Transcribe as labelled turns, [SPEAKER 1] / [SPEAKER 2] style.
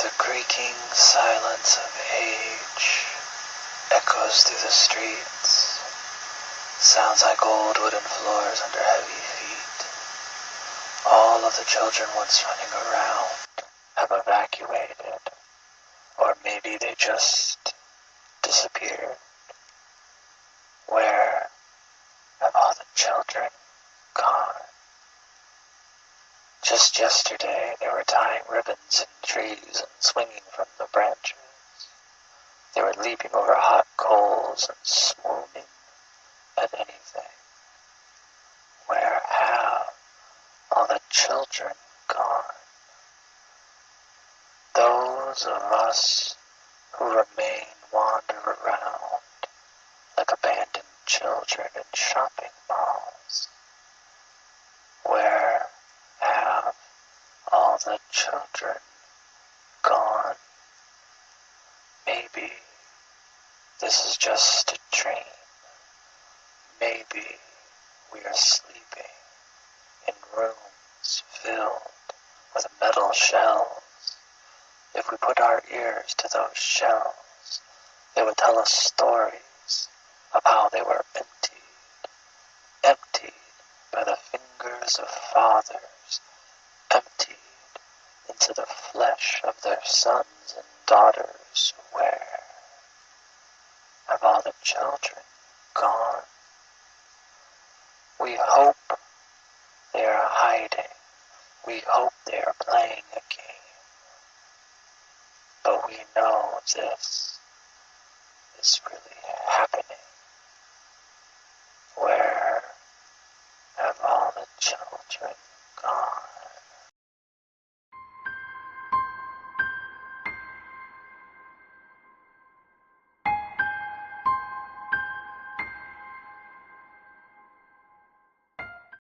[SPEAKER 1] The creaking silence of age echoes through the streets. Sounds like old wooden floors under heavy feet. All of the children once running around have evacuated, or maybe they just disappeared. Where have all the children gone? Just yesterday they were tying ribbons in trees and swinging from the branches. They were leaping over hot coals and swooning at anything. Where have all the children gone? Those of us who remain wander around like abandoned children in shopping malls. Where have all the children gone? Maybe this is just a dream. Maybe we are sleeping in rooms filled with metal shells. If we put our ears to those shells, they would tell us stories of how they were emptied by the fingers of fathers, emptied into the flesh of their sons and daughters. Where have all the children gone? We hope they are hiding. We hope they are playing a game. But we know this is really happening.